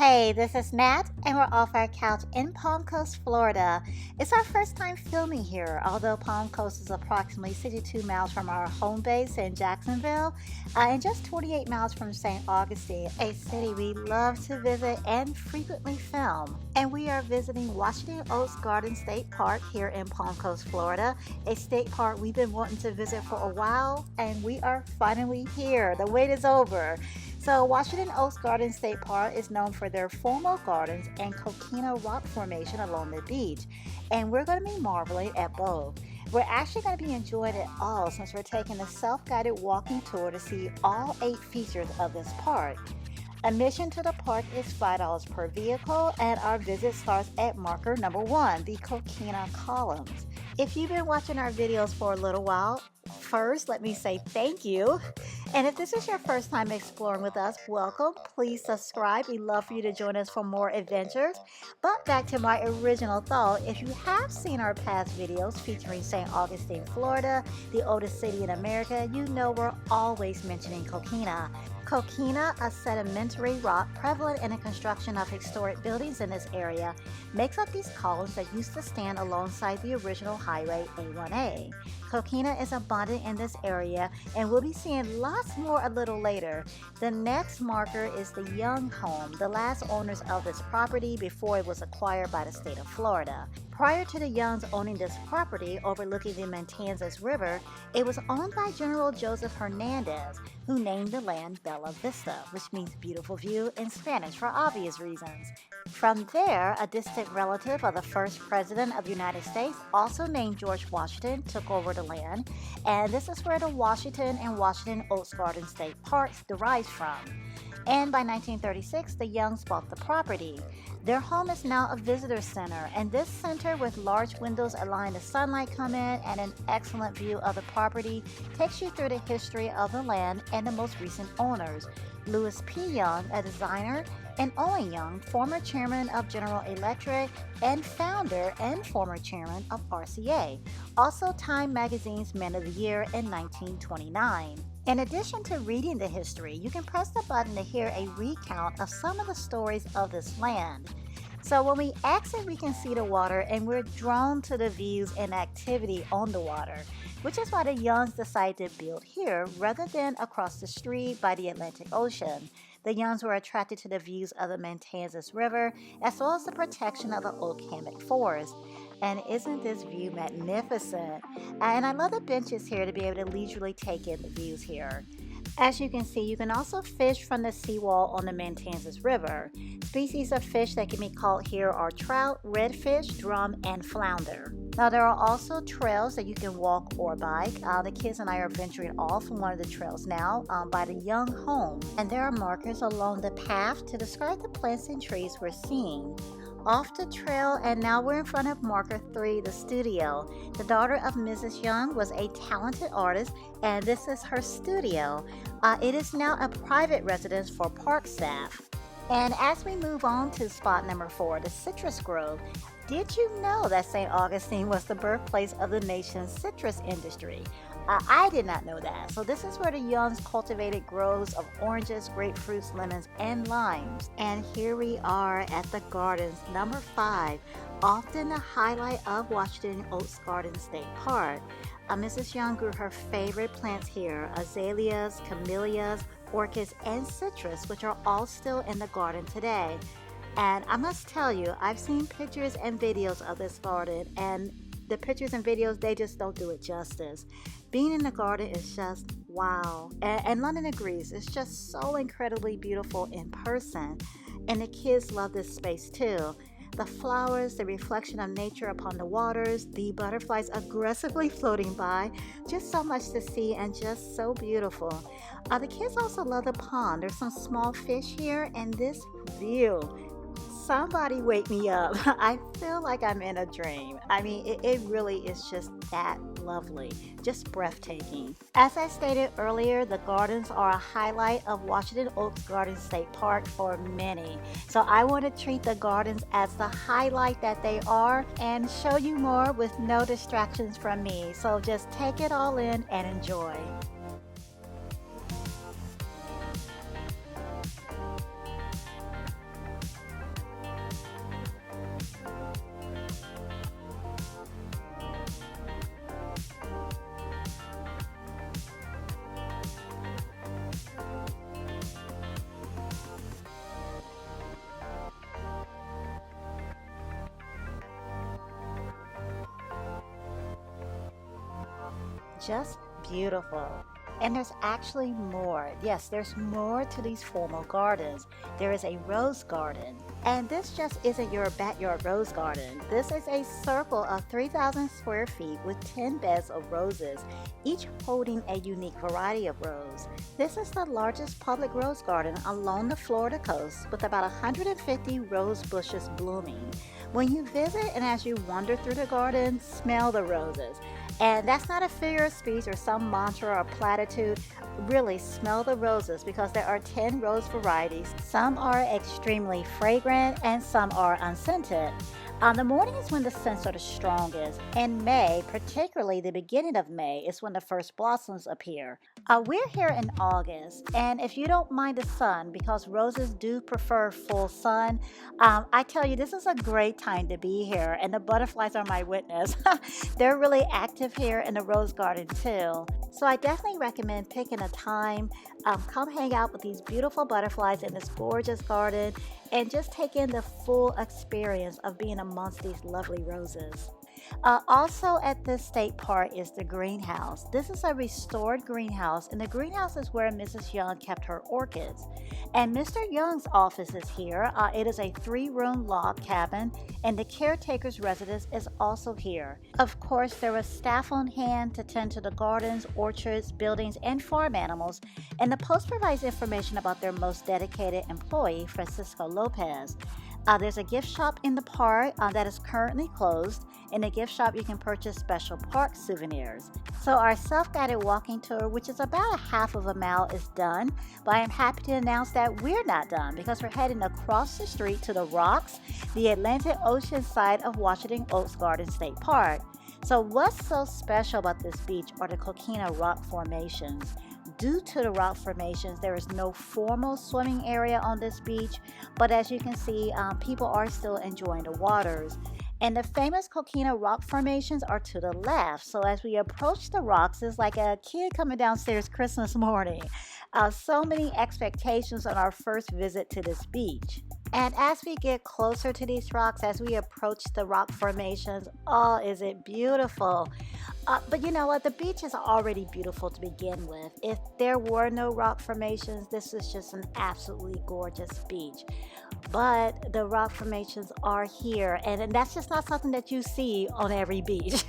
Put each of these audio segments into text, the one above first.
Hey, this is Nat, and we're off our couch in Palm Coast, Florida. It's our first time filming here, although Palm Coast is approximately 62 miles from our home base in Jacksonville and just 28 miles from St. Augustine, a city we love to visit and frequently film. And we are visiting Washington Oaks Garden State Park here in Palm Coast, Florida, a state park we've been wanting to visit for a while, and we are finally here. The wait is over. So Washington Oaks Garden State Park is known for their formal gardens and Coquina rock formation along the beach, and we're going to be marveling at both. We're actually going to be enjoying it all since we're taking a self-guided walking tour to see all 8 features of this park. Admission to the park is $5 per vehicle, and our visit starts at marker number 1, the Coquina columns. If you've been watching our videos for a little while, first let me say thank you. And if this is your first time exploring with us, welcome. Please subscribe. We'd love for you to join us for more adventures. But back to my original thought, if you have seen our past videos featuring St. Augustine, Florida, the oldest city in America, you know we're always mentioning Coquina. Coquina, a sedimentary rock prevalent in the construction of historic buildings in this area, makes up these columns that used to stand alongside the original highway A1A. Coquina is abundant in this area, and we'll be seeing lots more a little later. The next marker is the Young home, the last owners of this property before it was acquired by the state of Florida. Prior to the Youngs owning this property overlooking the Matanzas River, it was owned by General Joseph Hernandez, who named the land Bella Vista, which means beautiful view in Spanish for obvious reasons. From there, a distant relative of the first president of the United States, also named George Washington, took over the land, and this is where the Washington and Washington Oaks Garden State Parks derives from. And by 1936, the Youngs bought the property. Their home is now a visitor center, and this center with large windows allowing the sunlight come in and an excellent view of the property takes you through the history of the land and the most recent owners. Louis P. Young, a designer, and Owen Young, former chairman of General Electric and founder and former chairman of RCA, also Time Magazine's Men of the Year in 1929. In addition to reading the history, you can press the button to hear a recount of some of the stories of this land. So when we exit, we can see the water, and we're drawn to the views and activity on the water, which is why the Youngs decided to build here rather than across the street by the Atlantic Ocean. The Youngs were attracted to the views of the Matanzas River, as well as the protection of the oak hammock forest. And isn't this view magnificent? And I love the benches here to be able to leisurely take in the views here. As you can see, you can also fish from the seawall on the Matanzas River. Species of fish that can be caught here are trout, redfish, drum, and flounder. Now, there are also trails that you can walk or bike. The kids and I are venturing off on one of the trails now by the Young home. And there are markers along the path to describe the plants and trees we're seeing. Off the trail, and now we're in front of marker 3, the studio. The daughter of Mrs. Young was a talented artist, and this is her studio. It is now a private residence for park staff. And as we move on to spot number 4, the citrus grove, did you know that St. Augustine was the birthplace of the nation's citrus industry? I did not know that. So this is where the Youngs cultivated groves of oranges, grapefruits, lemons, and limes. And here we are at the gardens, number 5, often the highlight of Washington Oaks Garden State Park. Mrs. Young grew her favorite plants here: azaleas, camellias, orchids, and citrus, which are all still in the garden today. And I must tell you, I've seen pictures and videos of this garden, and the pictures and videos, they just don't do it justice. Being in the garden is just wow. And London agrees, it's just so incredibly beautiful in person. And the kids love this space too. The flowers, the reflection of nature upon the waters, the butterflies aggressively floating by, just so much to see and just so beautiful. The kids also love the pond. There's some small fish here, and this view. Somebody wake me up. I feel like I'm in a dream. I mean, it really is just that lovely, just breathtaking. As I stated earlier, the gardens are a highlight of Washington Oaks Garden State Park for many. So I want to treat the gardens as the highlight that they are and show you more with no distractions from me. So just take it all in and enjoy. just beautiful. And there's actually more. Yes, there's more to these formal gardens. There is a rose garden. And this just isn't your backyard rose garden. This is a circle of 3,000 square feet with 10 beds of roses, each holding a unique variety of rose. This is the largest public rose garden along the Florida coast with about 150 rose bushes blooming. When you visit and as you wander through the garden, smell the roses. And that's not a figure of speech or some mantra or platitude. Really smell the roses because there are 10 rose varieties. Some are extremely fragrant and some are unscented. The morning is when the scents are the strongest. In May, particularly the beginning of May, is when the first blossoms appear. We're here in August, and if you don't mind the sun, because roses do prefer full sun, I tell you, this is a great time to be here, and the butterflies are my witness. They're really active here in the rose garden too. So I definitely recommend picking a time, come hang out with these beautiful butterflies in this gorgeous garden, and just take in the full experience of being amongst these lovely roses. Also at this state park is the greenhouse. This is a restored greenhouse, and the greenhouse is where Mrs. Young kept her orchids. And Mr. Young's office is here. It is a 3-room log cabin, and the caretaker's residence is also here. Of course, there was staff on hand to tend to the gardens, orchards, buildings, and farm animals, and the post provides information about their most dedicated employee, Francisco Lopez. There's a gift shop in the park that is currently closed. In the gift shop, you can purchase special park souvenirs. So our self-guided walking tour, which is about a half of a mile, is done. But I am happy to announce that we're not done because we're heading across the street to the Rocks, the Atlantic Ocean side of Washington Oaks Garden State Park. So what's so special about this beach are the Coquina rock formations. Due to the rock formations, there is no formal swimming area on this beach, but as you can see, people are still enjoying the waters. And the famous Coquina rock formations are to the left. So as we approach the rocks, it's like a kid coming downstairs Christmas morning. So many expectations on our first visit to this beach. And as we get closer to these rocks, as we approach the rock formations, oh, is it beautiful. But you know what? The beach is already beautiful to begin with. If there were no rock formations, this is just an absolutely gorgeous beach. But the rock formations are here, and that's just not something that you see on every beach.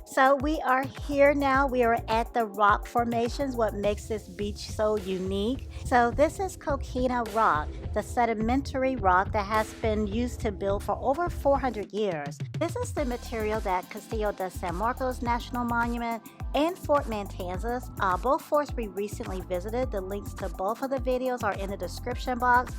So we are here now. We are at the rock formations, what makes this beach so unique. So this is Coquina rock, the sedimentary rock that has been used to build for over 400 years. This is the material that Castillo de San Marcos National Monument and Fort Matanzas, both forts we recently visited. The links to both of the videos are in the description box,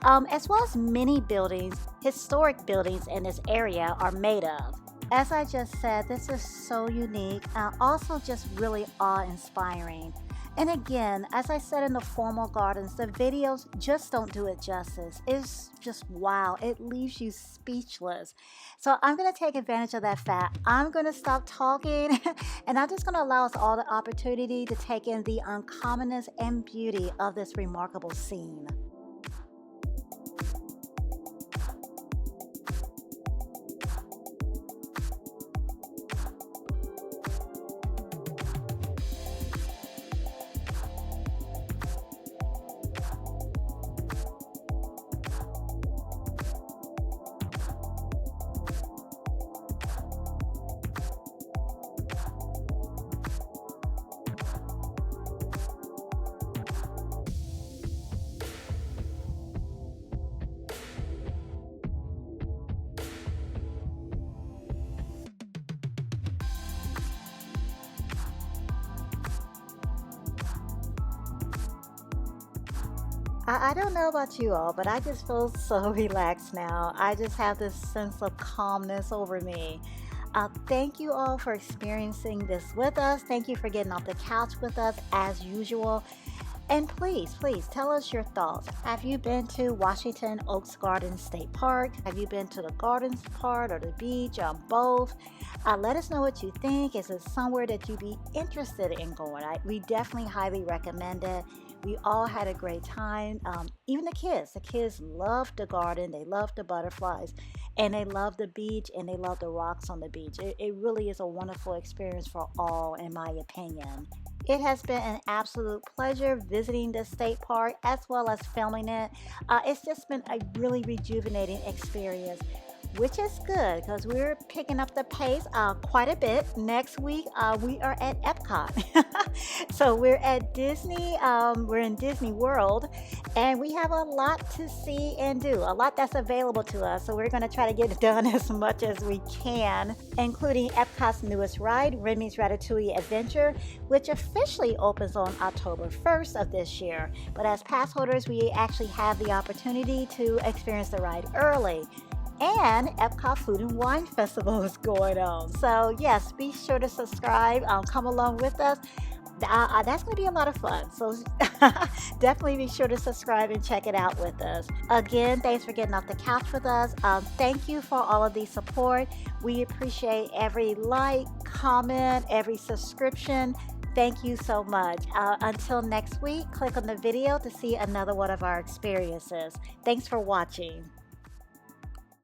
as well as many buildings, historic buildings in this area are made of. As I just said, this is so unique and also just really awe-inspiring. And again, as I said in the formal gardens, the videos just don't do it justice. It's just wow. It leaves you speechless. So I'm going to take advantage of that fact. I'm going to stop talking and I'm just going to allow us all the opportunity to take in the uncommonness and beauty of this remarkable scene. I don't know about you all, but I just feel so relaxed now. I just have this sense of calmness over me. Thank you all for experiencing this with us. Thank you for getting off the couch with us as usual. And please, please tell us your thoughts. Have you been to Washington Oaks Garden State Park? Have you been to the gardens part or the beach or both? Let us know what you think. Is it somewhere that you'd be interested in going? We definitely highly recommend it. We all had a great time. Even the kids. The kids loved the garden. They loved the butterflies, and they loved the beach, and they loved the rocks on the beach. It really is a wonderful experience for all, in my opinion. It has been an absolute pleasure visiting the state park as well as filming it. It's just been a really rejuvenating experience, which is good because we're picking up the pace quite a bit. Next week, we are at Epcot. So we're at Disney, we're in Disney World, and we have a lot to see and do, a lot that's available to us. So we're going to try to get it done as much as we can, including Epcot's newest ride, Remy's Ratatouille Adventure, which officially opens on October 1st of this year. But as pass holders, we actually have the opportunity to experience the ride early. And Epcot Food and Wine Festival is going on. So yes, be sure to subscribe. Come along with us. That's going to be a lot of fun. So definitely be sure to subscribe and check it out with us. Again, thanks for getting off the couch with us. Thank you for all of the support. We appreciate every like, comment, every subscription. Thank you so much. Until next week, click on the video to see another one of our experiences. Thanks for watching.